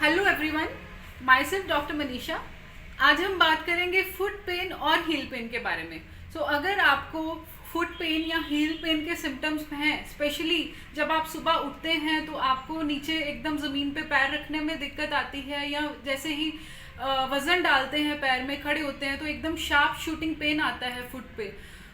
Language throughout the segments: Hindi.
Hello everyone, my self doctor Manisha. आज हम बात करेंगे फुट पेन और हील पेन के बारे में। अगर आपको फुट पेन या हील पेन के सिम्टम्स हैं, स्पेशली जब आप सुबह उठते हैं तो आपको नीचे एकदम ज़मीन पे पैर रखने में दिक्कत आती है, या जैसे ही वज़न डालते हैं पैर में, खड़े होते हैं तो एकदम शार्प शूटिंग पेन आता है फुट पे।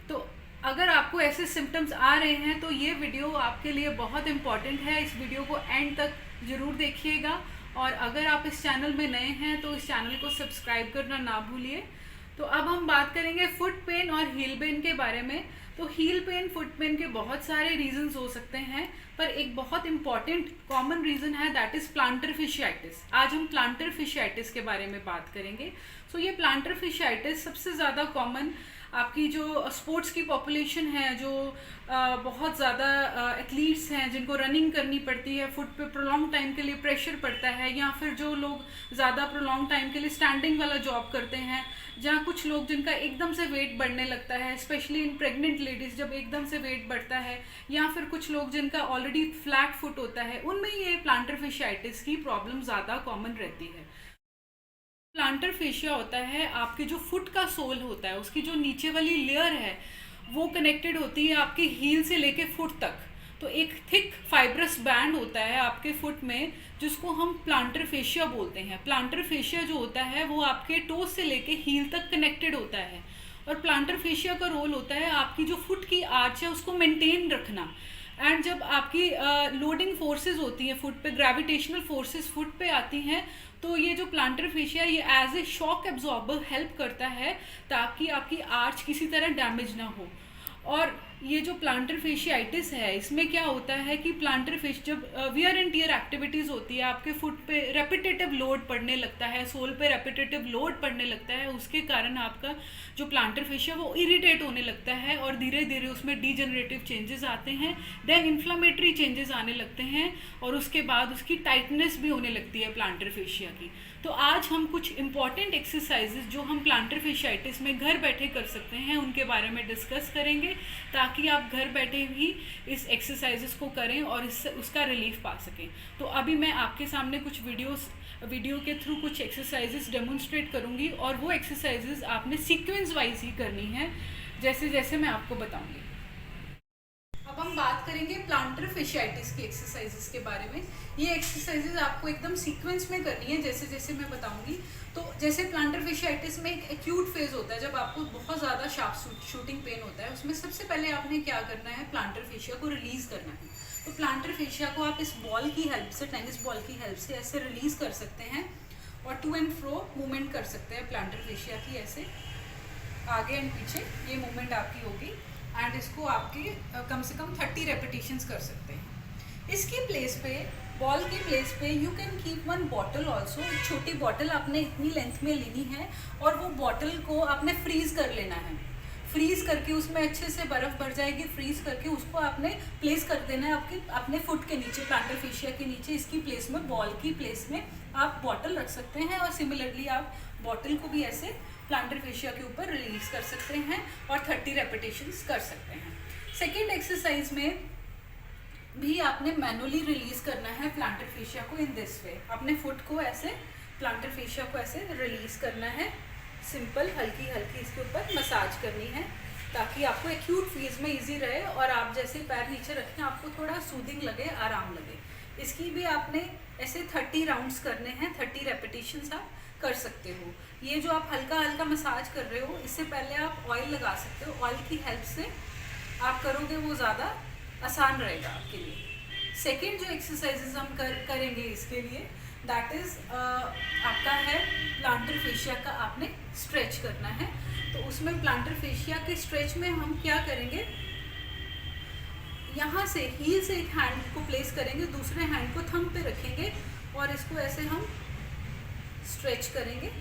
तो अगर आपको ऐसे सिम्टम्स आ रहे हैं तो ये वीडियो आपके लिए बहुत इम्पॉर्टेंट है। इस वीडियो को एंड तक ज़रूर देखिएगा, और अगर आप इस चैनल में नए हैं तो इस चैनल को सब्सक्राइब करना ना भूलिए। तो अब हम बात करेंगे फुट पेन और हील पेन के बारे में। तो हील पेन, फुट पेन के बहुत सारे रीजंस हो सकते हैं, पर एक बहुत इंपॉर्टेंट कॉमन रीज़न है, दैट इज़ प्लांटर फिशियाइटिस। आज हम प्लांटर फिशियाइटिस के बारे में बात करेंगे। ये प्लांटर फिशियाइटिस सबसे ज़्यादा कॉमन आपकी जो स्पोर्ट्स की पॉपुलेशन है, जो बहुत ज़्यादा एथलीट्स हैं जिनको रनिंग करनी पड़ती है, फुट पे प्रोलॉन्ग टाइम के लिए प्रेशर पड़ता है, या फिर जो लोग ज़्यादा प्रोलॉन्ग टाइम के लिए स्टैंडिंग वाला जॉब करते हैं, जहाँ कुछ लोग जिनका एकदम से वेट बढ़ने लगता है, स्पेशली इन प्रेग्नेंट लेडीज़ जब एकदम से वेट बढ़ता है, या फिर कुछ लोग जिनका ऑलरेडी फ्लैट फुट होता है, उनमें ये प्लांटर फिशियाइटिस की प्रॉब्लम ज़्यादा कॉमन रहती है। प्लांटर फेशिया होता है आपके जो फुट का सोल होता है, उसकी जो नीचे वाली लेयर है वो कनेक्टेड होती है आपके हील से लेके फुट तक। तो एक थिक फाइब्रस बैंड होता है आपके फुट में, जिसको हम प्लांटर फेशिया बोलते हैं। प्लांटर फेशिया जो होता है वो आपके टोज से लेके हील तक कनेक्टेड होता है, और प्लांटर फेशिया का रोल होता है आपकी जो फुट की आर्च है उसको मेंटेन रखना। एंड जब आपकी लोडिंग फोर्सेस होती हैं फुट पे, ग्रेविटेशनल फोर्सेस फुट पे आती हैं, तो ये जो प्लांटर फेशिया ये as a shock absorber help करता है ताकि आपकी आर्च किसी तरह डैमेज ना हो। और ये जो प्लांटर फेशियाइटिस है, इसमें क्या होता है कि प्लांटर फेश जब वियर एंड टियर एक्टिविटीज़ होती है, आपके फुट पे रेपिटेटिव लोड पड़ने लगता है, सोल पे रेपिटेटिव लोड पड़ने लगता है, उसके कारण आपका जो प्लांटर फेशिया वो इरिटेट होने लगता है, और धीरे धीरे उसमें डीजनरेटिव चेंजेस आते हैं, देन इन्फ्लामेटरी चेंजेस आने लगते हैं, और उसके बाद उसकी टाइटनेस भी होने लगती है प्लांटर फेशिया की। तो आज हम कुछ इंपॉर्टेंट एक्सरसाइजेज जो हम प्लांटर फेशियाइटिस में घर बैठे कर सकते हैं उनके बारे में डिस्कस करेंगे, ताकि आप घर बैठे भी इस एक्सरसाइजेस को करें और इससे उसका रिलीफ पा सकें। तो अभी मैं आपके सामने कुछ वीडियो के थ्रू कुछ एक्सरसाइजेस डेमोन्स्ट्रेट करूँगी, और वो एक्सरसाइजेस आपने सीक्वेंस वाइज ही करनी है, जैसे जैसे मैं आपको बताऊँगी। अब हम बात करेंगे प्लांटर फेशियाइटिस की एक्सरसाइजेस के बारे में। ये एक्सरसाइजेस आपको एकदम सीक्वेंस में करनी है, जैसे जैसे मैं बताऊंगी। तो जैसे प्लांटर फेशियाइटिस में एक एक्यूट फेज होता है, जब आपको बहुत ज़्यादा शार्प शूटिंग पेन होता है, उसमें सबसे पहले आपने क्या करना है, प्लांटर फेशिया को रिलीज़ करना है। तो प्लांटर फेशिया को आप इस बॉल की हेल्प से, टेनिस बॉल की हेल्प से ऐसे रिलीज़ कर सकते हैं, और टू एंड फ्रो मूवमेंट कर सकते हैं प्लांटर फेशिया की, ऐसे आगे एंड पीछे ये मूवमेंट आपकी होगी। एंड इसको आपके कम से कम 30 रेपिटेशंस कर सकते हैं। इसकी प्लेस पे, बॉल की प्लेस पे you can keep one bottle also. एक छोटी बॉटल आपने इतनी लेंथ में लेनी है, और वो बॉटल को आपने फ्रीज़ कर लेना है। फ्रीज़ करके उसमें अच्छे से बर्फ़ भर जाएगी, फ्रीज़ करके उसको आपने प्लेस कर देना है आपके अपने फुट के नीचे, प्लांटर फेशिया के नीचे। इसकी प्लेस में, बॉल की प्लेस में आप बॉटल रख सकते हैं, और सिमिलरली आप बॉटल को भी ऐसे प्लांटर फेशिया के ऊपर रिलीज कर सकते हैं, और 30 रेपिटेशंस कर सकते हैं। सेकेंड एक्सरसाइज में भी आपने मैनुअली रिलीज करना है प्लांटर फेशिया को इन दिस वे। अपने फुट को ऐसे, प्लांटर फेशिया को ऐसे रिलीज करना है, सिंपल हल्की हल्की इसके ऊपर मसाज करनी है, ताकि आपको एक्यूट फेज में इजी रहे, और आप जैसे पैर नीचे रखें आपको थोड़ा सूदिंग लगे, आराम लगे। इसकी भी आपने ऐसे 30 राउंड्स करने हैं, 30 रेपिटेशंस आप कर सकते हो। ये जो आप हल्का हल्का मसाज कर रहे हो, इससे पहले आप ऑयल लगा सकते हो। ऑयल की हेल्प से आप करोगे वो ज़्यादा आसान रहेगा आपके लिए। सेकेंड जो एक्सरसाइजेज हम करेंगे इसके लिए, दैट इज़ आपका है प्लांटर फेशिया का आपने स्ट्रेच करना है। तो उसमें प्लांटर फेशिया के स्ट्रेच में हम क्या करेंगे, यहाँ से हील से एक हैंड को प्लेस करेंगे, दूसरे हैंड को थंब पे रखेंगे, और इसको ऐसे हम स्ट्रेच करेंगे।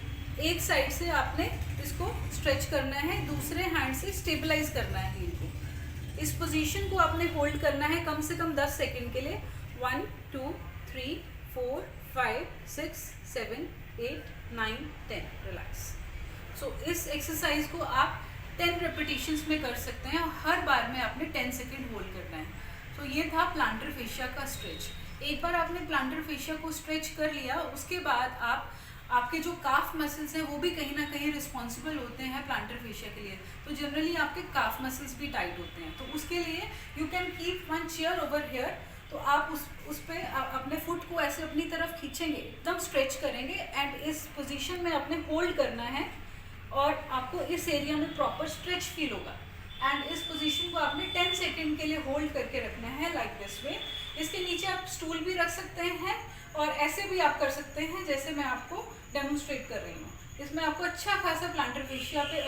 एक साइड से आपने इसको स्ट्रेच करना है, दूसरे हैंड से स्टेबलाइज करना है हील को। इस पोजीशन को आपने होल्ड करना है कम से कम 10 सेकंड के लिए। 1 2 3 4 5 6 7 8 9 10 रिलैक्स। इस एक्सरसाइज को आप 10 रेपिटेशंस में कर सकते हैं, और हर बार में आपने 10 सेकंड होल्ड करना है। ये था प्लांटर फेशिया का स्ट्रेच। एक बार आपने प्लांटर फेशिया को स्ट्रेच कर लिया, उसके बाद आपके जो काफ मसल्स हैं वो भी कहीं ना कहीं रिस्पॉन्सिबल होते हैं प्लांटर फेशिया के लिए। तो जनरली आपके काफ मसल्स भी टाइट होते हैं, तो उसके लिए you can keep one chair over here. तो आप उस पे अपने फुट को ऐसे अपनी तरफ खींचेंगे, एकदम स्ट्रेच करेंगे एंड इस पोजीशन में अपने होल्ड करना है और आपको इस एरिया में प्रॉपर स्ट्रेच फील होगा। एंड इस पोजीशन को आपने 10 सेकेंड के लिए होल्ड करके रखना है लाइक दिस वे। इसके नीचे आप स्टूल भी रख सकते हैं और ऐसे भी आप कर सकते हैं जैसे मैं आपको डेमोन्स्ट्रेट कर रही हूँ। इसमें आपको अच्छा खासा प्लांटर फेशिया पे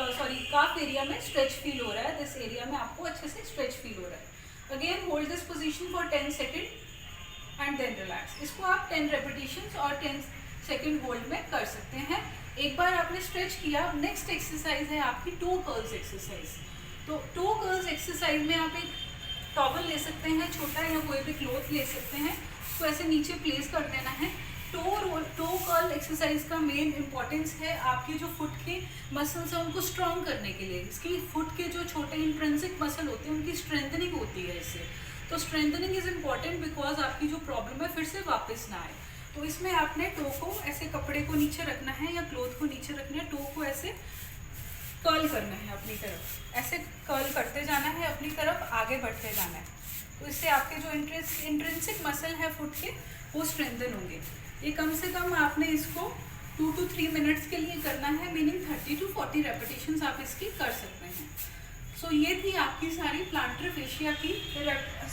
काफ एरिया में स्ट्रेच फील हो रहा है। दिस एरिया में आपको अच्छे से स्ट्रेच फील हो रहा है। Again hold this position for 10 second and then relax. इसको आप 10 रेपिटेशंस और 10 सेकेंड होल्ड में कर सकते हैं। एक बार आपने स्ट्रेच किया, नेक्स्ट एक्सरसाइज है आपकी टो कर्ल्स एक्सरसाइज। तो टो कर्ल्स एक्सरसाइज में आप एक टॉवल ले सकते हैं छोटा, या कोई भी क्लॉथ ले सकते हैं, उसको ऐसे नीचे प्लेस कर देना है। टो कर्ल एक्सरसाइज का मेन इंपॉर्टेंस है आपके जो फुट के मसल्स हैं उनको स्ट्रॉन्ग करने के लिए। इसकी फुट के जो छोटे इंट्रिंसिक मसल होते हैं उनकी स्ट्रेंथनिंग होती है इससे। तो स्ट्रेंथनिंग इज इम्पॉर्टेंट बिकॉज आपकी जो प्रॉब्लम है फिर से वापस ना आए। तो इसमें आपने टो को ऐसे कपड़े को नीचे रखना है या क्लॉथ को नीचे रखना है, टो को ऐसे कर्ल करना है अपनी तरफ, ऐसे कर्ल करते जाना है, अपनी तरफ आगे बढ़ते जाना है। तो इससे आपके जो इंट्रिंसिक मसल है फुट के वो स्ट्रेंथन होंगे। ये कम से कम आपने इसको 2 to 3 मिनट्स के लिए करना है, मीनिंग 30 to 40 रेपिटेशंस आप इसकी कर सकते हैं। सो ये थी आपकी सारी प्लांटर फेशिया की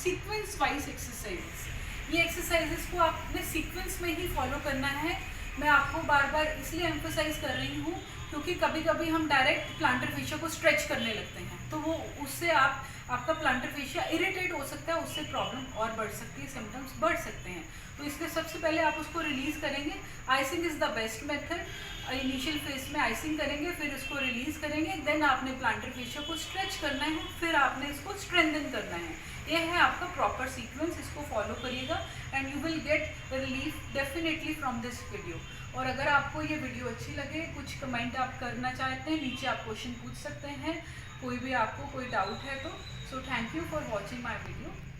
सीक्वेंस वाइज एक्सरसाइजेस। ये एक्सरसाइजेस को आपने सीक्वेंस में ही फॉलो करना है। मैं आपको बार बार इसलिए एम्फोसाइज कर रही हूँ क्योंकि कभी कभी हम डायरेक्ट प्लांटर फेशिया को स्ट्रेच करने लगते हैं, तो वो उससे आपका प्लांटर फेशिया इरिटेट हो सकता है, उससे प्रॉब्लम और बढ़ सकती है, सिम्टम्स बढ़ सकते हैं। तो इसके सबसे पहले आप उसको रिलीज़ करेंगे। Icing is the best method. Initial phase में आइसिंग करेंगे, फिर इसको रिलीज़ करेंगे, देन आपने प्लांटर फेशिया को स्ट्रेच करना है, फिर आपने इसको स्ट्रेंथन करना है। ये है आपका प्रॉपर सीक्वेंस, इसको फॉलो करिएगा and you will get relief definitely from this video. और अगर आपको ये वीडियो अच्छी लगे, कुछ कमेंट आप करना चाहते हैं, नीचे आप क्वेश्चन पूछ सकते हैं, कोई भी आपको कोई डाउट है तो। So thank you for watching my video.